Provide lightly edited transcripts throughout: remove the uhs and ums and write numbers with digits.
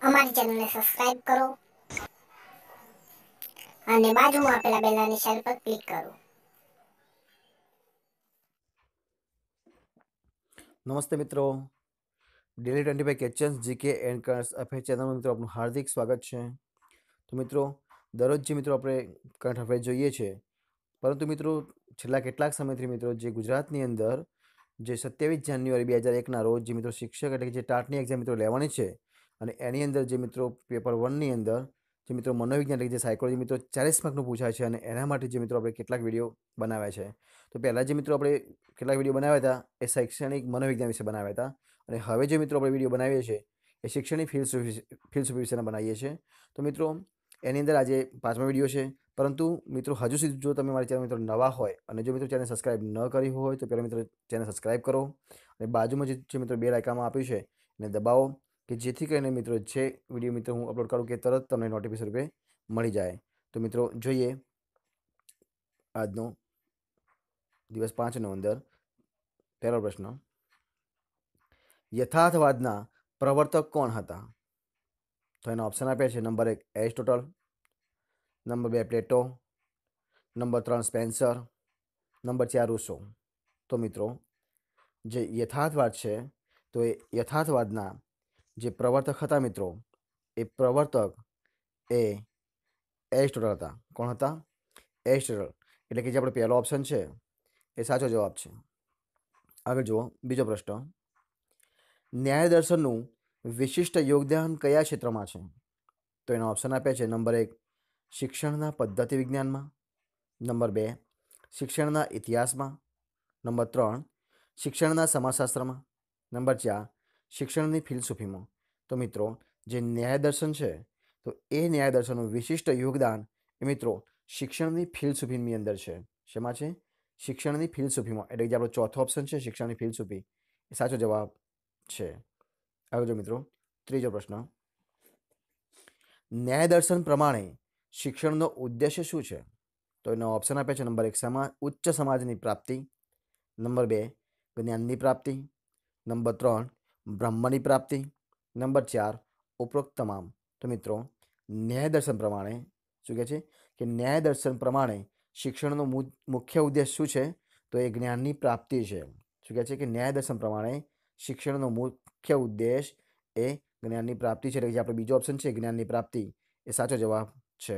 અમારી ચેનલને સબસ્ક્રાઇબ કરો અને બાજુમાં આપેલા બેલના નિશાન પર ક્લિક કરો. નમસ્તે મિત્રો, daily 25 questions GK end current affair ચેનલમાં મિત્રો આપનું હાર્દિક સ્વાગત છે. તો મિત્રો દરરોજ જે મિત્રો આપણે કરંટ અફેર જોઈએ છે, પરંતુ મિત્રો છેલ્લા કેટલાક સમયથી મિત્રો જે ગુજરાતની અંદર જે 27 જાન્યુઆરી 2001ના રોજ જે મિત્રો શિક્ષક એટલે કે જે ટાટની એક્ઝામ મિત્રો લેવાની છે, અને એની અંદર જે મિત્રો પેપર 1ની અંદર જે મિત્રો મનોવિજ્ઞાન એટલે કે જે સાયકોલોજી મિત્રો 40 માર્કનું પૂછાય છે, અને એના માટે જે મિત્રો આપણે કેટલાક વિડીયો બનાવ્યા છે. તો પહેલાં જે મિત્રો આપણે કેટલાક વિડીયો બનાવ્યા હતા એ શૈક્ષણિક મનોવિજ્ઞાન વિશે બનાવ્યા હતા, અને હવે જે મિત્રો આપણે વિડીયો બનાવીએ છીએ એ શૈક્ષણિક ફિલસૂફી વિશેના બનાવીએ છીએ. તો મિત્રો એની અંદર આજે 5મો વિડીયો છે. પરંતુ મિત્રો હજુ સુધી જો તમે મારી ચેનલ મિત્રો નવા હોય અને જો મિત્રો ચેનલ સબસ્ક્રાઇબ ન કરી હોય તો પહેલાં મિત્રો ચેનલ સબસ્ક્રાઇબ કરો અને બાજુમાં જે મિત્રો બેલ આઇકનમાં આપ્યું છે એને દબાવો, કે જેથી કરીને મિત્રો જે વિડીયો મિત્રો હું અપલોડ કરું કે તરત તમને નોટિફિકેશન રૂપે મળી જાય. તો મિત્રો જોઈએ આજનો દિવસ 5નો અંદર પહેલો પ્રશ્ન, યથાર્થવાદના પ્રવર્તક કોણ હતા? તો એના ઓપ્શન આપ્યા છે. Number 1 Aristotle, number 2 Plato, number 3 Spencer, number 4 રૂસો. તો મિત્રો જે યથાર્થવાદ છે તો એ યથાર્થવાદના જે પ્રવર્તક હતા મિત્રો, એ પ્રવર્તક એ એરિસ્ટોટલ હતા. કોણ હતા? એરિસ્ટોટલ. એટલે કે જે આપણો પહેલો ઓપ્શન છે એ સાચો જવાબ છે. આગળ જુઓ બીજો પ્રશ્ન, ન્યાય દર્શનનું વિશિષ્ટ યોગદાન કયા ક્ષેત્રમાં છે? તો એના ઓપ્શન આપ્યા છે. નંબર 1 શિક્ષણના પદ્ધતિ વિજ્ઞાનમાં, નંબર 2 શિક્ષણના ઇતિહાસમાં, નંબર 3 શિક્ષણના સમાજશાસ્ત્રમાં, નંબર 4 શિક્ષણની ફિલસૂફીમાં. તો મિત્રો જે ન્યાય દર્શન છે તો એ ન્યાય દર્શનનું વિશિષ્ટ યોગદાન એ મિત્રો શિક્ષણની ફિલસૂફીની અંદર છે. શેમાં છે? શિક્ષણની ફિલસૂફીમાં. એટલે જે આપણો ચોથો ઓપ્શન છે શિક્ષણની ફિલસૂફી એ સાચો જવાબ છે. આગળ જો મિત્રો ત્રીજો પ્રશ્ન, ન્યાય દર્શન પ્રમાણે શિક્ષણનો ઉદ્દેશ્ય શું છે? તો એનો ઓપ્શન આપ્યા છે. નંબર 1 ઉચ્ચ સમાજની પ્રાપ્તિ, નંબર 2 જ્ઞાનની પ્રાપ્તિ, નંબર 3 બ્રહ્મની પ્રાપ્તિ, નંબર 4 ઉપરોક્ત તમામ. તો મિત્રો ન્યાય દર્શન પ્રમાણે શું કહે છે કે ન્યાય દર્શન પ્રમાણે શિક્ષણનો મુખ્ય ઉદ્દેશ શું છે? તો એ જ્ઞાનની પ્રાપ્તિ છે. શું કહે છે કે ન્યાય દર્શન પ્રમાણે શિક્ષણનો મુખ્ય ઉદ્દેશ એ જ્ઞાનની પ્રાપ્તિ છે. એટલે કે જે આપણો બીજો ઓપ્શન છે જ્ઞાનની પ્રાપ્તિ એ સાચો જવાબ છે.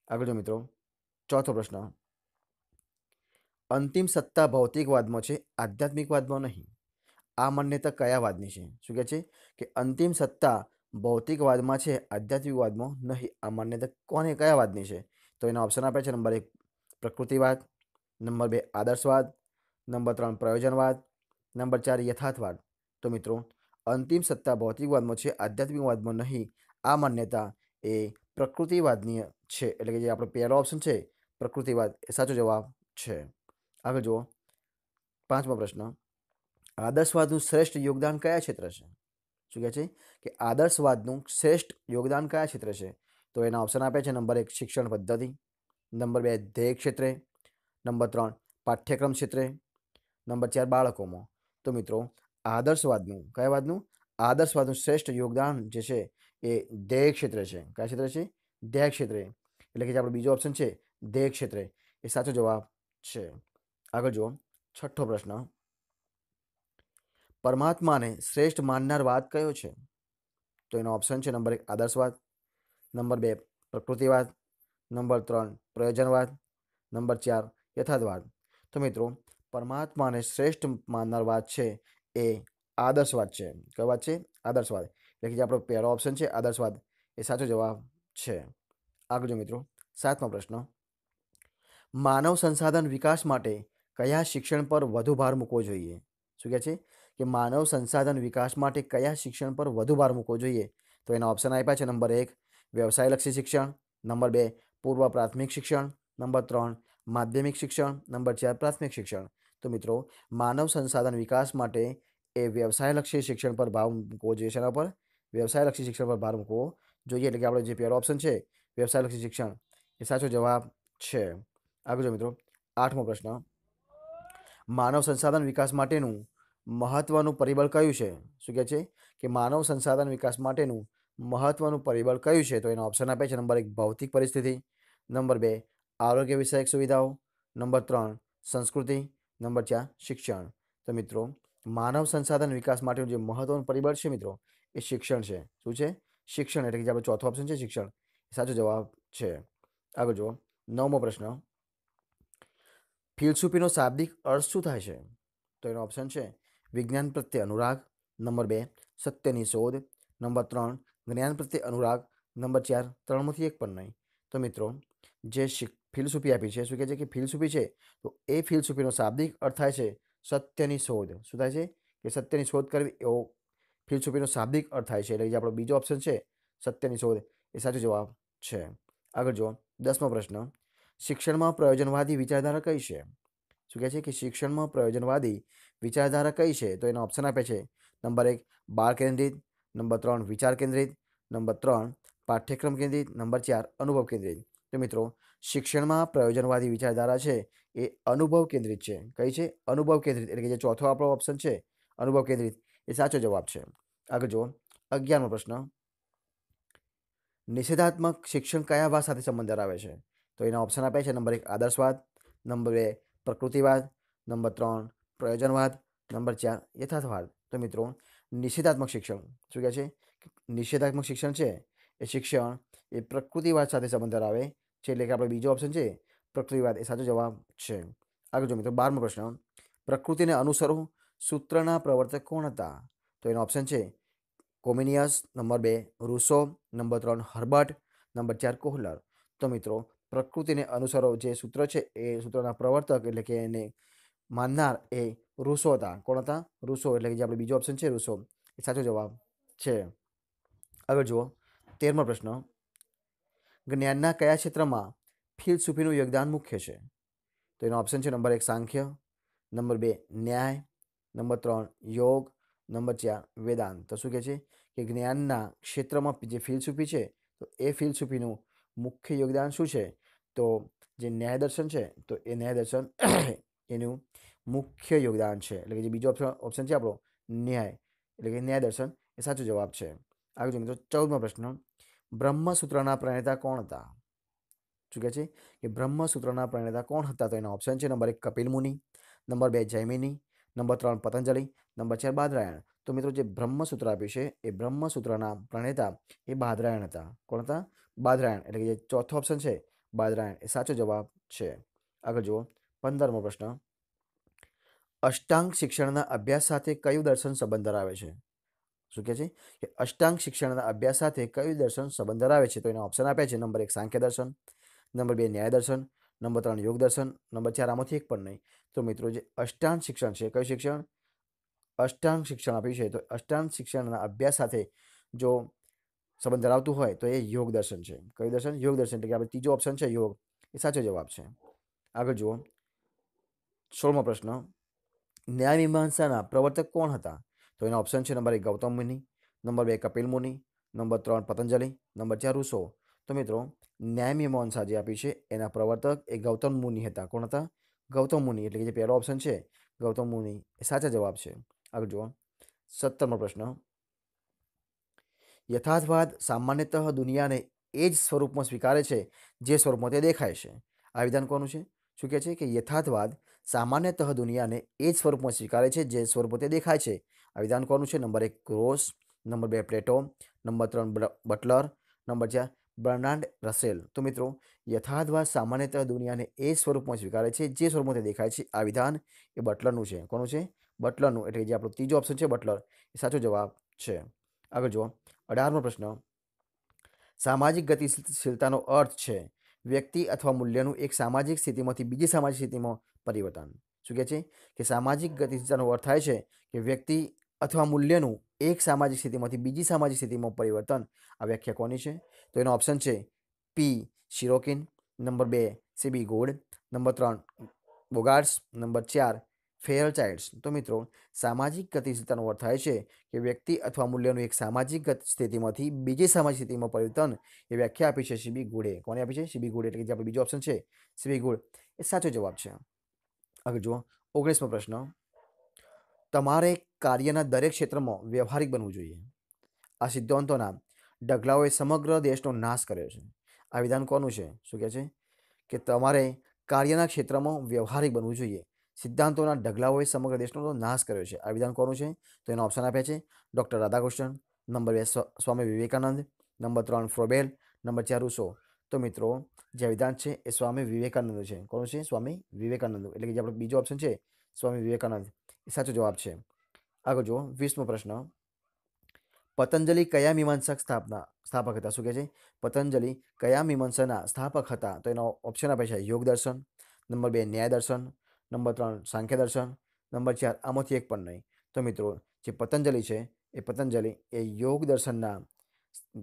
આગળ જો મિત્રો ચોથો પ્રશ્ન, અંતિમ સત્તા ભૌતિકવાદમાં છે, આધ્યાત્મિકવાદમાં નહીં. આ માન્યતા કયા વાદની છે? શું કહે છે કે અંતિમ સત્તા ભૌતિકવાદમાં છે, આધ્યાત્મિકવાદમાં નહીં. આ માન્યતા કયા વાદની છે? તો એના ઓપ્શન આપ્યા છે. નંબર 1 પ્રકૃતિવાદ, નંબર 2 આદર્શવાદ, નંબર 3 પ્રયોજનવાદ, નંબર 4 યથાર્થવાદ. તો મિત્રો અંતિમ સત્તા ભૌતિકવાદમાં છે, આધ્યાત્મિકવાદમાં નહીં. આ માન્યતા એ પ્રકૃતિવાદની છે. એટલે કે જે આપણો પહેલો ઓપ્શન છે પ્રકૃતિવાદ એ સાચો જવાબ છે. આગળ જુઓ 5મો પ્રશ્ન, આદર્શવાદનું શ્રેષ્ઠ યોગદાન કયા ક્ષેત્ર છે? શું કહે છે કે આદર્શવાદનું શ્રેષ્ઠ યોગદાન કયા ક્ષેત્ર છે? તો એના ઓપ્શન આપ્યા છે. નંબર 1 શિક્ષણ પદ્ધતિ, નંબર 2 ધ્યેય ક્ષેત્રે, નંબર 3 પાઠ્યક્રમ ક્ષેત્રે, નંબર 4 બાળકોમાં. તો મિત્રો આદર્શવાદનું શ્રેષ્ઠ યોગદાન જે છે એ ધ્યેય ક્ષેત્રે છે. કયા ક્ષેત્રે છે? ધ્યેય ક્ષેત્રે. એટલે કે જે આપણો બીજો ઓપ્શન છે ધ્યેય ક્ષેત્રે એ સાચો જવાબ છે. આગળ જુઓ 6થો પ્રશ્ન, પરમાત્માને શ્રેષ્ઠ માનનાર વાદ કયો છે? તો એનો ઓપ્શન છે. નંબર 1 આદર્શવાદ, નંબર 2 પ્રકૃતિવાદ, નંબર 3 પ્રયોજનવાદ, નંબર 4 યથાર્થવાદ. તો મિત્રો પરમાત્માને શ્રેષ્ઠ માનનાર વાદ છે એ આદર્શવાદ છે. કયો વાત છે? આદર્શવાદ. એટલે કે જે આપણો પહેલો ઓપ્શન છે આદર્શવાદ એ સાચો જવાબ છે. આગળ જો મિત્રો 7મો પ્રશ્ન, માનવ સંસાધન વિકાસ માટે કયા શિક્ષણ પર વધુ ભાર મૂકવો જોઈએ? શું કહે છે કે માનવ સંસાધન વિકાસ માટે કયા શિક્ષણ પર વધુ ભાર મૂકવો જોઈએ? તો એના ઓપ્શન આપ્યા છે. નંબર 1 વ્યવસાયલક્ષી શિક્ષણ, નંબર 2 પૂર્વ પ્રાથમિક શિક્ષણ, નંબર 3 માધ્યમિક શિક્ષણ, નંબર 4 પ્રાથમિક શિક્ષણ. તો મિત્રો માનવ સંસાધન વિકાસ માટે એ વ્યવસાયલક્ષી શિક્ષણ પર ભાર મૂકવો જોઈએ. શેના પર? વ્યવસાયલક્ષી શિક્ષણ પર ભાર મૂકવો જોઈએ. એટલે કે આપણો જે પહેલો ઓપ્શન છે વ્યવસાયલક્ષી શિક્ષણ એ સાચો જવાબ છે. આગળ જો મિત્રો 8મો પ્રશ્ન, માનવ સંસાધન વિકાસ માટેનું મહત્વનું પરિબળ કયું છે? શું કહે છે કે માનવ સંસાધન વિકાસ માટેનું મહત્વનું પરિબળ કયું છે? તો એના ઓપ્શન આપે છે. નંબર 1 ભૌતિક પરિસ્થિતિ, નંબર 2 આરોગ્ય વિષયક સુવિધાઓ, નંબર 3 સંસ્કૃતિ, નંબર 4 શિક્ષણ. તો મિત્રો માનવ સંસાધન વિકાસ માટેનું જે મહત્વનું પરિબળ છે મિત્રો એ શિક્ષણ છે. શું છે? શિક્ષણ. એટલે કે જે આપણો ચોથો ઓપ્શન છે શિક્ષણ એ સાચો જવાબ છે. આગળ જુઓ 9મો પ્રશ્ન. ફિલસૂફીનો શાબ્દિક અર્થ શું થાય છે? તો એનો ઓપ્શન છે વિજ્ઞાન પ્રત્યે અનુરાગ, નંબર 2 સત્યની શોધ, નંબર 3 જ્ઞાન પ્રત્યે અનુરાગ, નંબર 4 ત્રણમાંથી એક પણ નહીં. તો મિત્રો જે ફિલસૂફી આપી છે, શું કહે છે કે ફિલસૂફી છે તો એ ફિલસૂફીનો શાબ્દિક અર્થ થાય છે સત્યની શોધ. શું થાય છે? કે સત્યની શોધ કરવી એવો ફિલસૂફીનો શાબ્દિક અર્થ થાય છે. એટલે જે આપણો બીજો ઓપ્શન છે સત્યની શોધ એ સાચો જવાબ છે. આગળ જુઓ 10મો પ્રશ્ન. શિક્ષણમાં પ્રયોજનવાદી વિચારધારા કઈ છે? શું કહે છે કે શિક્ષણમાં પ્રયોજનવાદી વિચારધારા કઈ છે? તો એના ઓપ્શન આપે છે. નંબર 1 બાળ કેન્દ્રિત, નંબર 3 વિચાર કેન્દ્રિત, નંબર 3 પાઠ્યક્રમ કેન્દ્રિત, નંબર 4 અનુભવ કેન્દ્રિત. તો મિત્રો શિક્ષણમાં પ્રયોજનવાદી વિચારધારા છે એ અનુભવ કેન્દ્રિત છે. કઈ છે? અનુભવ કેન્દ્રિત. એટલે કે જે ચોથો આપણો ઓપ્શન છે અનુભવ કેન્દ્રિત એ સાચો જવાબ છે. આગળ જુઓ 11મો પ્રશ્ન. નિષેધાત્મક શિક્ષણ કયા ભાગ સાથે સંબંધ ધરાવે છે? તો એના ઓપ્શન આપ્યા છે. નંબર 1 આદર્શવાદ, નંબર 2 પ્રકૃતિવાદ, નંબર 3 પ્રયોજનવાદ, નંબર 4 યથાર્થવાદ. તો મિત્રો નિષેધાત્મક શિક્ષણ શું કહે છે? નિષેધાત્મક શિક્ષણ છે એ શિક્ષણ એ પ્રકૃતિવાદ સાથે સંબંધ ધરાવે છે. એટલે કે આપણો બીજો ઓપ્શન છે પ્રકૃતિવાદ એ સાચો જવાબ છે. આગળ જો મિત્રો 12મો પ્રશ્ન. પ્રકૃતિને અનુસરો સૂત્રના પ્રવર્તક કોણ હતા? તો એનો ઓપ્શન છે Comenius, number 2 Rousseau, number 3 Herbart, number 4 Kohler. તો મિત્રો પ્રકૃતિને અનુસરો જે સૂત્ર છે એ સૂત્રના પ્રવર્તક એટલે કે એને માનનાર એ રૂસો હતા. કોણ હતા? રૂસો. એટલે કે જે આપણે બીજો ઓપ્શન છે રૂસો એ સાચો જવાબ છે. આગળ જુઓ 13મો પ્રશ્ન. જ્ઞાનના કયા ક્ષેત્રમાં ફિલસૂફીનું યોગદાન મુખ્ય છે? તો એનો ઓપ્શન છે નંબર 1 સાંખ્ય, નંબર 2 ન્યાય, નંબર 3 યોગ, નંબર 4 વેદાંત. તો શું કહે છે કે જ્ઞાનના ક્ષેત્રમાં જે ફિલસૂફી છે તો એ ફિલસૂફીનું મુખ્ય યોગદાન શું છે? તો જે ન્યાય દર્શન છે તો એ ન્યાય દર્શન એનું મુખ્ય યોગદાન છે. એટલે કે જે બીજો ઓપ્શન છે આપણો ન્યાય એટલે કે ન્યાય દર્શન એ સાચો જવાબ છે. આગળ મિત્રો 14મો પ્રશ્ન. બ્રહ્મસૂત્રના પ્રણેતા કોણ હતા? શું કહે છે કે બ્રહ્મસૂત્રના પ્રણેતા કોણ હતા? તો એના ઓપ્શન છે નંબર 1 કપિલ મુનિ, number 2 Jaimini, number 3 Patanjali, number 4 Badarayana. તો મિત્રો જે બ્રહ્મસૂત્ર આપ્યું છે એ બ્રહ્મસૂત્રના પ્રણેતા એ બાદરાયણ હતા. કોણ હતા? બાદરાયણ. એટલે કે જે ચોથો ઓપ્શન છે બાદરાયણ એ સાચો જવાબ છે. આગળ જુઓ 15મો પ્રશ્ન. અષ્ટાંગ શિક્ષણના અભ્યાસ સાથે કયું દર્શન સંબંધ ધરાવે છે? શું કહે છે કે અષ્ટાંગ શિક્ષણના અભ્યાસ સાથે કયું દર્શન સંબંધ ધરાવે છે? તો એના ઓપ્શન આપ્યા છે. નંબર 1 સાંખ્ય દર્શન, નંબર 2 ન્યાય દર્શન, નંબર 3 યોગ દર્શન, નંબર 4 આમાંથી એક પણ નહીં. તો મિત્રો જે અષ્ટાંગ શિક્ષણ છે કયું શિક્ષણ? અષ્ટાંગ શિક્ષણ આપ્યું છે તો અષ્ટાંગ શિક્ષણના અભ્યાસ સાથે જો સંબંધ ધરાવતું હોય તો એ યોગ દર્શન છે. કયું દર્શન? યોગ દર્શન. એટલે કે આપણે ત્રીજો ઓપ્શન છે યોગ એ સાચો જવાબ છે. આગળ જુઓ 16મો પ્રશ્ન. ન્યાય મીમાંસાના પ્રવર્તક કોણ હતા? તો એના ઓપ્શન છે નંબર 1 ગૌતમ મુનિ, નંબર 2 કપિલ મુનિ, નંબર 3 પતંજલિ, નંબર 4 રૂસો. તો મિત્રો ન્યાય મીમાંસા જે આપી છે એના પ્રવર્તક એ ગૌતમ મુનિ હતા. કોણ હતા? ગૌતમ મુનિ. એટલે કે જે પહેલો ઓપ્શન છે ગૌતમ મુનિ એ સાચા જવાબ છે. આગળ જુઓ 17મો પ્રશ્ન. યથાર્થવાદ સામાન્યતઃ દુનિયાને એ જ સ્વરૂપમાં સ્વીકારે છે જે સ્વરૂપમાં તે દેખાય છે. આ વિધાન કોનું છે? શું કહે છે કે યથાર્થવાદ સામાન્યતઃ દુનિયાને એ જ સ્વરૂપમાં સ્વીકારે છે જે સ્વરૂપમાં તે દેખાય છે. આ વિધાન કોનું છે? Number 1 Ross, number 2 Plato, number 3 Butler, number 4 Bernard Russell. તો મિત્રો યથાર્થવાદ સામાન્યતઃ દુનિયાને એ જ સ્વરૂપમાં સ્વીકારે છે જે સ્વરૂપમાં તે દેખાય છે. આ વિધાન એ બટલરનું છે. કોનું છે? બટલરનું. એટલે જે આપણો ત્રીજો ઓપ્શન છે બટલર એ સાચો જવાબ છે. આગળ જુઓ 18મો પ્રશ્ન. સામાજિક ગતિશીલતાનો અર્થ છે વ્યક્તિ અથવા મૂલ્યનું એક સામાજિક સ્થિતિમાંથી બીજી સામાજિક સ્થિતિમાં પરિવર્તન. શું કહે છે કે સામાજિક ગતિશીલતાનો અર્થ થાય છે કે વ્યક્તિ અથવા મૂલ્યનું એક સામાજિક સ્થિતિમાંથી બીજી સામાજિક સ્થિતિમાં પરિવર્તન. આ વ્યાખ્યા કોની છે? તો એનો ઓપ્શન છે P Sorokin, number 2 CB Good, number 3 Bogardus, number 4 Fairchilds. તો મિત્રો સામાજિક ગતિશીલતાનો અર્થ થાય છે કે વ્યક્તિ અથવા મૂલ્યનું એક સામાજિક સ્થિતિમાંથી બીજી સામાજિક સ્થિતિમાં પરિવર્તન. એ વ્યાખ્યા આપી છે સીબી ગુડે. કોને આપી છે? CB Good. એટલે કે જે આપણો બીજો ઓપ્શન છે સીબી ગુડ એ સાચો જવાબ છે. આગળ જુઓ 19મો પ્રશ્ન. તમારે કાર્યના દરેક ક્ષેત્રમાં વ્યવહારિક બનવું જોઈએ. આ સિદ્ધાંતોના ઢગલાઓએ સમગ્ર દેશનો નાશ કર્યો છે. આ વિધાન કોનું છે? શું કહે છે કે તમારે કાર્યના ક્ષેત્રમાં વ્યવહારિક બનવું જોઈએ. સિદ્ધાંતોના ઢગલાઓએ સમગ્ર દેશનો નાશ કર્યો છે. આ વિધાન કોનું છે? તો એના ઓપ્શન આપ્યા છે doctor Radhakrishnan, number 2 Swami Vivekananda, number 3 ફ્રોબેલ, number 4 રૂસો. તો મિત્રો જે વિધાન છે એ સ્વામી વિવેકાનંદ છે. કોનું છે? સ્વામી વિવેકાનંદ. એટલે કે જે આપણો બીજો ઓપ્શન છે સ્વામી વિવેકાનંદ એ સાચો જવાબ છે. આગળ જુઓ 20મો પ્રશ્ન. પતંજલિ કયા મીમાંસક સ્થાપક હતા? શું કહે છે? પતંજલિ કયા મીમાંસાના સ્થાપક હતા? તો એનો ઓપ્શન આપે છે યોગ દર્શન, નંબર 2 ન્યાય દર્શન, નંબર 3 સાંખ્ય દર્શન, નંબર 4 આમાંથી એક પણ નહીં. તો મિત્રો જે પતંજલિ છે એ પતંજલિ એ યોગ દર્શનના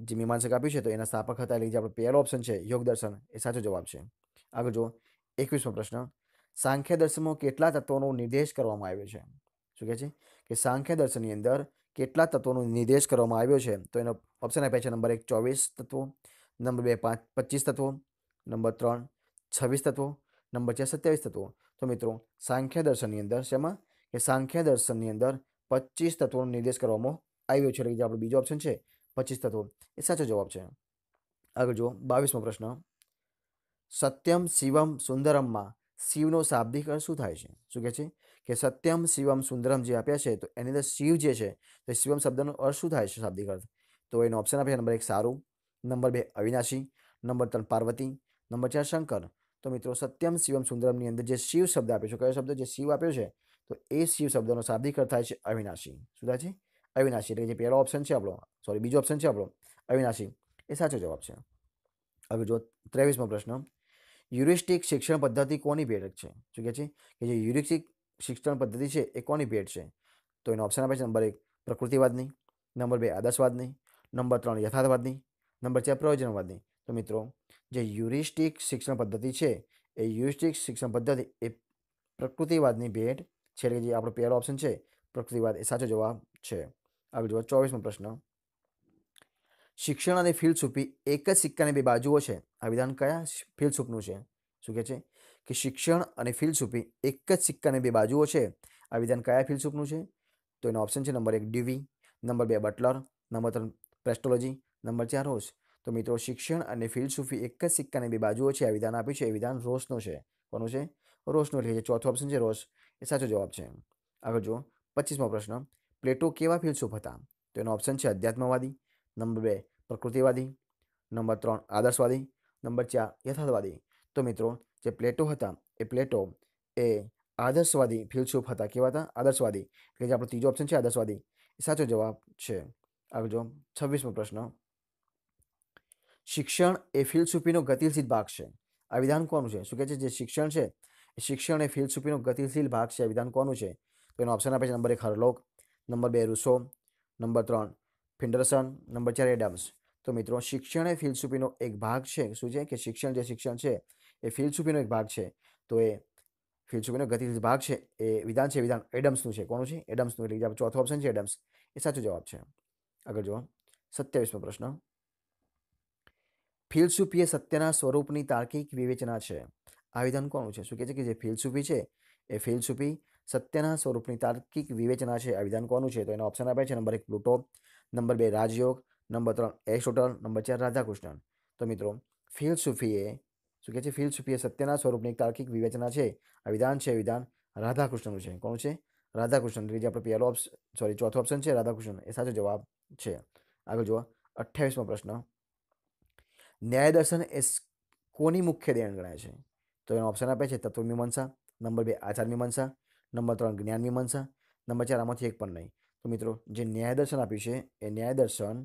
જે મીમાંસક આપ્યું છે તો એના સ્થાપક હતા. એટલે જે આપણો પહેલો ઓપ્શન છે યોગ દર્શન એ સાચો જવાબ છે. આગળ જુઓ 21મો પ્રશ્ન. સાંખ્ય દર્શનમાં કેટલા તત્વોનો નિર્દેશ કરવામાં આવ્યો છે? શું કહે છે કે સાંખ્ય દર્શનની અંદર કેટલા તત્વોનો નિર્દેશ કરવામાં આવ્યો છે? તો એનો ઓપ્શન આપ્યા છે નંબર 1 24 તત્વો, નંબર 2 25 તત્વો, નંબર 3 26 તત્વો, નંબર 4 27 તત્વો. તો મિત્રો સાંખ્ય દર્શનની અંદર શેમાં કે સાંખ્ય દર્શનની અંદર 25 તત્વોનો નિર્દેશ કરવામાં આવ્યો છે. એટલે જે આપણો બીજો ઓપ્શન છે 25 તત્વો એ સાચો જવાબ છે. આગળ જુઓ 22મો પ્રશ્ન. સત્યમ શિવમ સુંદરમમાં શિવનો શાબ્દિક અર્થ શું થાય છે? શું કહે છે કે સત્યમ શિવમ સુંદરમ જે આપ્યા છે તો એની અંદર શિવ જે છે તો શિવમ શબ્દનો અર્થ શું થાય છે શાબ્દિક અર્થ? તો એનો ઓપ્શન આપ્યા નંબર 1 સારું, નંબર 2 અવિનાશી, નંબર 3 પાર્વતી, નંબર 4 શંકર. તો મિત્રો સત્યમ શિવમ સુંદરમની અંદર જે શિવ શબ્દ આપ્યો છે, કયો શબ્દ જે શિવ આપ્યો છે તો એ શિવ શબ્દનો શાબ્દિક અર્થ થાય છે અવિનાશી. શું થાય છે? અવિનાશી. એટલે જે પહેલો ઓપ્શન છે આપણો બીજો ઓપ્શન છે આપણો અવિનાશી એ સાચો જવાબ છે. હવે જો 23મો પ્રશ્ન. હ્યુરિસ્ટિક શિક્ષણ પદ્ધતિ કોની ભેટ છે? શું કહે છે કે જે હ્યુરિસ્ટિક શિક્ષણ પદ્ધતિ છે એ કોની ભેટ છે? તો એનો ઓપ્શન આપે છે નંબર 1 પ્રકૃતિવાદની, નંબર 2 આદર્શવાદની, નંબર 3 યથાર્થવાદની, નંબર 4 પ્રયોજનવાદની. તો મિત્રો જે હ્યુરિસ્ટિક શિક્ષણ પદ્ધતિ છે એ હ્યુરિસ્ટિક શિક્ષણ પદ્ધતિ એ પ્રકૃતિવાદની ભેટ છે. એટલે જે આપણો પહેલો ઓપ્શન છે પ્રકૃતિવાદ એ સાચો જવાબ છે. આગળ જુઓ 24મો પ્રશ્ન. શિક્ષણ અને ફિલસૂફી એક જ સિક્કાની બે બાજુઓ છે. આ વિધાન કયા ફિલસૂફનું છે? શું કહે છે કે શિક્ષણ અને ફિલસૂફી એક જ સિક્કાની બે બાજુઓ છે. આ વિધાન કયા ફિલસૂફનું છે? તો એનો ઓપ્શન છે number 1 Dewey, number 2 Butler, number 3 Pestalozzi, number 4 Ross. તો મિત્રો શિક્ષણ અને ફિલસૂફી એક જ સિક્કાની બે બાજુઓ છે. આ વિધાન આપ્યું છે એ વિધાન રોસનું છે. કોનું છે? રોસનું. એટલે જે ચોથો ઓપ્શન છે રોસ એ સાચો જવાબ છે. આગળ જુઓ 25મો પ્રશ્ન. પ્લેટો કેવા ફિલસૂફ હતા? તો એનો ઓપ્શન છે અધ્યાત્મવાદી, નંબર 2 પ્રકૃતિવાદી, નંબર 3 આદર્શવાદી, નંબર 4 યથાર્થવાદી. તો મિત્રો જે પ્લેટો હતા એ પ્લેટો એ આદર્શવાદી ફિલસૂફ હતા. કેવા હતા? આદર્શવાદી. એટલે જે આપણો ત્રીજો ઓપ્શન છે આદર્શવાદી એ સાચો જવાબ છે. આગળ જો 26મો પ્રશ્ન. શિક્ષણ એ ફિલસૂફીનો ગતિશીલ ભાગ છે. આ વિધાન કોનું છે? શું કહે છે જે શિક્ષણ છે એ શિક્ષણ એ ફિલસૂફીનો ગતિશીલ ભાગ છે. આ વિધાન કોનું છે? તો એનો ઓપ્શન આપે છે number 1 હરલોક, number 2 Rousseau, number 3 ફિન્ડરસન, number 4 Adam's. તો મિત્રો શિક્ષણ એ ફિલસૂફીનો એક ભાગ છે. શું છે કે શિક્ષણ છે એ ફિલસૂફીનો એક ભાગ છે. તો એ ફિલસૂફીનો ગતિશીલ ભાગ છે એ વિધાન છે વિધાન એડમ્સનું છે. કોનું છે? એડમ્સનું. એટલે જે ચોથો ઓપ્શન છે એડમ્સ એ સાચો જવાબ છે. આગળ જુઓ 27મો પ્રશ્ન. ફિલસૂફી એ સત્યના સ્વરૂપની તાર્કિક વિવેચના છે. આ વિધાન કોનું છે? શું કહે છે કે જે ફિલસૂફી છે એ ફિલસૂફી સત્યના સ્વરૂપની તાર્કિક વિવેચના છે. આ વિધાન કોનું છે? તો એનો ઓપ્શન આપ્યા છે નંબર 1 પ્લુટો, નંબર 2 રાજયોગ, નંબર 3 એરિસ્ટોટલ, નંબર 4 રાધાકૃષ્ણન. તો મિત્રો ફિલસૂફી એ શું કહે છે? ફિલસૂફી એ સત્યના સ્વરૂપની તાર્કિક વિવેચના છે. આ વિધાન છે વિધાન રાધાકૃષ્ણનું છે. કોનું છે? રાધાકૃષ્ણન. એટલે જે આપણો પહેલો ઓપ્શન ચોથો ઓપ્શન છે રાધાકૃષ્ણન એ સાચો જવાબ છે. આગળ જુઓ 28મો પ્રશ્ન. ન્યાય દર્શન એ કોની મુખ્ય દેણ ગણાય છે? તો એનો ઓપ્શન આપે છે તત્વમીમાંસા, નંબર 2 આચાર મીમાંસા, નંબર 3 જ્ઞાન મીમાંસા, નંબર 4 આમાંથી એક પણ નહીં. તો મિત્રો જે ન્યાય દર્શન આપ્યું છે એ ન્યાય દર્શન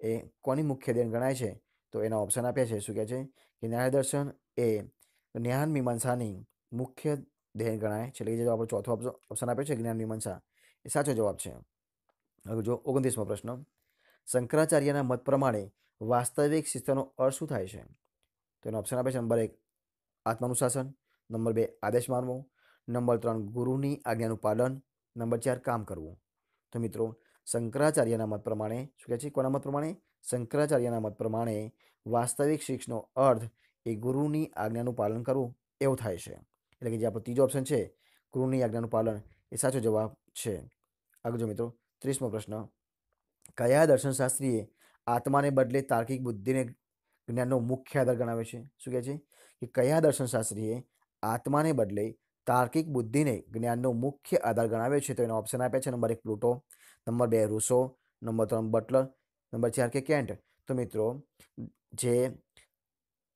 એ કોની મુખ્ય દેણ ગણાય છે? તો એના ઓપ્શન આપ્યા છે. શું કહે છે કે ન્યાય દર્શન એ જ્ઞાન મીમાંસાની મુખ્ય દેણ ગણાય છે. એટલે જે આપણો ચોથો ઓપ્શન આપ્યો છે જ્ઞાન મીમાંસા એ સાચો જવાબ છે. હવે જો 29મો પ્રશ્ન. શંકરાચાર્યના મત પ્રમાણે વાસ્તવિક શિસ્તનો અર્થ શું થાય છે? તો એનો ઓપ્શન આપે છે નંબર 1 આત્માનુશાસન, નંબર 2 આદેશ માનવો, નંબર 3 ગુરુની આજ્ઞાનું પાલન, નંબર 4 કામ કરવું. તો મિત્રો શંકરાચાર્યના મત પ્રમાણે શું કહે છે? કોના મત પ્રમાણે? શંકરાચાર્યના મત પ્રમાણે વાસ્તવિક શિક્ષનો અર્થ એ ગુરુની આજ્ઞાનું પાલન કરવું એવું થાય છે. એટલે કે જે આપણો ત્રીજો ઓપ્શન છે ગુરુની આજ્ઞાનું પાલન એ સાચો જવાબ છે. આગળ જો મિત્રો 30મો પ્રશ્ન. કયા દર્શનશાસ્ત્રીએ આત્માને બદલે તાર્કિક બુદ્ધિને જ્ઞાનનો મુખ્ય આધાર ગણાવે છે. શું કહે છે કે કયા દર્શનશાસ્ત્રીએ આત્માને બદલે તાર્કિક બુદ્ધિને જ્ઞાનનો મુખ્ય આધાર ગણાવે છે? તો એના ઓપ્શન આપ્યા છે. Number 1 Plato, number 2 Rousseau, number 3 Butler, number 4 કે કેન્ટ. તો મિત્રો જે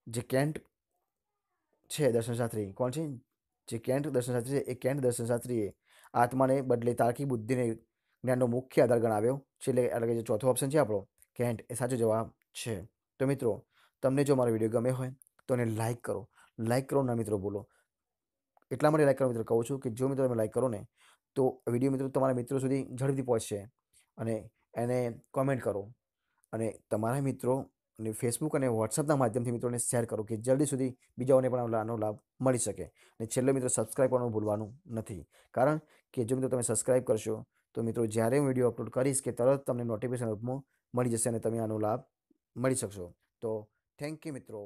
જે કેન્ટ છે દર્શનશાસ્ત્રી કોણ છે? જે કેન્ટ દર્શનશાસ્ત્રી છે એ કેન્ટ દર્શનશાસ્ત્રીએ આત્માને બદલે તાર્કિક બુદ્ધિને જ્ઞાનનો મુખ્ય આધાર ગણાવ્યો છે. એટલે કે જે ચોથો ઓપ્શન છે આપણો કેન્ટ એ સાચો જવાબ છે. તો મિત્રો તમને જો મારો વિડીયો ગમે હોય તો એને લાઈક કરો. લાઈક કરો ના મિત્રો બોલો. એટલા માટે લાઈક કરો મિત્રો કહું છું કે જો મિત્રો તમે લાઈક કરો ને તો વિડીયો મિત્રો તમારા મિત્રો સુધી ઝડપથી પહોંચશે. અને એને કોમેન્ટ કરો અને તમારા મિત્રો અને ફેસબુક અને વોટ્સઅપના માધ્યમથી મિત્રોને શેર કરો કે જલ્દી સુધી બીજાઓને પણ આનો લાભ મળી શકે. અને છેલ્લે મિત્રો સબસ્ક્રાઈબ કરવાનું ભૂલવાનું નથી. કારણ કે જો મિત્રો તમે સબસ્ક્રાઈબ કરશો તો મિત્રો જ્યારે હું વિડીયો અપલોડ કરીશ કે તરત તમને નોટિફિકેશન રૂપમાં મળી જશે અને તમે આનો લાભ મળી શકશો. તો થેન્ક યુ મિત્રો.